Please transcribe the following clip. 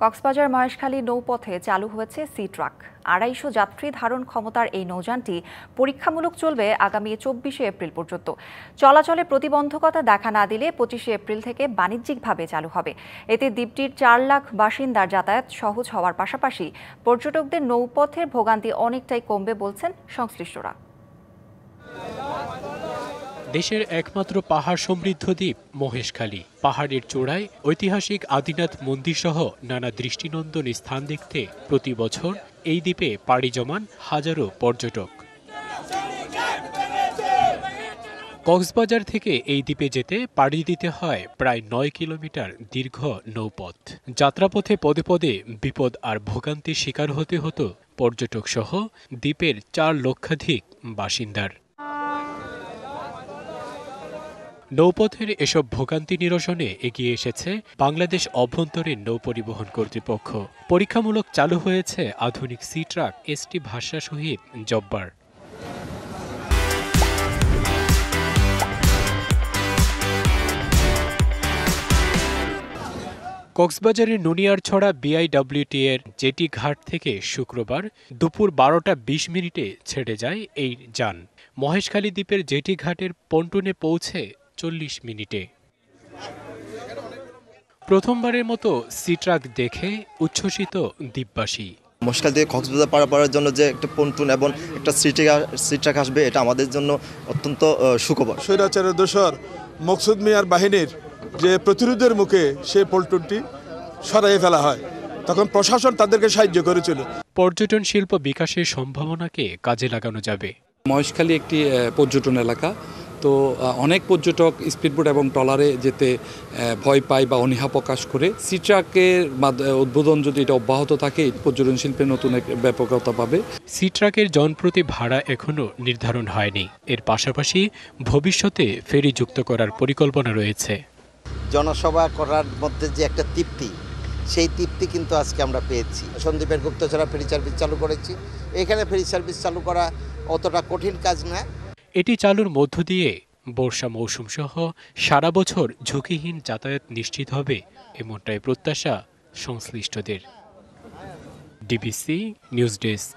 কক্সবাজার মহেশখালী নৌপথে চালু হয়েছে C truck. ২৫০ যাত্রী ধারণ ক্ষমতার এই নৌযানটি পরীক্ষামূলক চলবে আগামী ২৪শে এপ্রিল পর্যন্ত। চলাচলে প্রতিবন্ধকতা দেখা না দিলে ২৫শে এপ্রিল থেকে বাণিজ্যিকভাবে চালু হবে। এতে দ্বীপটির ৪ লাখ বাসিন্দার যাতায়াত সহজ হওয়ার পাশাপাশি পর্যটকদের নৌপথের ভোগান্তি অনেকটাই কমবে বলছেন সংশ্লিষ্টরা। দেশের একমাত্র পাহাড় সমৃদ্ধ দ্বীপ মহেশখালী। পাহাড়ের চূড়ায় ঐতিহাসিক আদিনাথ মন্দির সহ নানা দৃষ্টিনন্দন স্থান দেখতে প্রতি বছর এই দ্বীপে পাড়ি জমান হাজারো পর্যটক। কক্সবাজার থেকে এই দ্বীপে যেতে পাড়ি দিতে হয় প্রায় ৯ কিলোমিটার দীর্ঘ নৌপথ। যাত্রাপথে পদে পদে বিপদ আর ভোগান্তির শিকার হতে হতো পর্যটক সহ দ্বীপের ৪ লক্ষাধিক বাসিন্দার। নৌপথের এসব ভোগান্তি নিরসনে এগিয়ে এসেছে বাংলাদেশ অভ্যন্তরীণ নৌ পরিবহন কর্তৃপক্ষ। পরীক্ষামূলক চালু হয়েছে আধুনিক সি ট্রাক এসটি ভাষা সহিত জব্বার। কক্সবাজারের নুনিয়ারছড়া বিআইডব্লিউটি এর জেটি ঘাট থেকে শুক্রবার দুপুর ১২টা ২০ মিনিটে ছেড়ে যায় এই যান। মহেশখালী দ্বীপের জেটি ঘাটের পন্টুনে পৌঁছে ৪০ মিনিটে। প্রথমবারের মতো সি ট্রাক দেখে উচ্ছ্বসিত দ্বীপবাসী। মহেশখালী থেকে কক্সবাজার পারাপারের জন্য যে একটা পন্টুন এবং একটা সি ট্রাক আসবে, এটা আমাদের জন্য অত্যন্ত সুখবর। স্বৈরাচারের দোসর মকসুদ মিয়ার বাহিনীর যে প্রতিরোধের মুখে সেই পন্টুনটি সরাইয়ে ফেলা হয়, তখন প্রশাসন তাদেরকে সাহায্য করেছিল। পর্যটন শিল্প বিকাশের সম্ভাবনাকে কাজে লাগানো যাবে। মহেশখালী একটি পর্যটন এলাকা, তো অনেক পর্যটক স্পিডবোট এবং ট্রলারে যেতে ভয় পায় বা অনীহা প্রকাশ করে। সি ট্রাকের উদ্বোধন যদি এটা অব্যাহত থাকে, পর্যটন শিল্পে নতুন এক ব্যাপকতা পাবে। সি ট্রাকের জনপ্রতি ভাড়া এখনও নির্ধারণ হয়নি। এর পাশাপাশি ভবিষ্যতে ফেরি যুক্ত করার পরিকল্পনা রয়েছে। জনসভা করার মধ্যে যে একটা তৃপ্তি, সেই তৃপ্তি কিন্তু আজকে আমরা পেয়েছি। সন্দ্বীপের গুপ্তছড়া ফেরি সার্ভিস চালু করেছি। এখানে ফেরি সার্ভিস চালু করা অতটা কঠিন কাজ না। এটি চালুর মধ্য দিয়ে বর্ষা মৌসুম সহ সারা বছর ঝুঁকিহীন যাতায়াত নিশ্চিত হবে, এমনটাই প্রত্যাশা সংশ্লিষ্টদের। DBC news desk.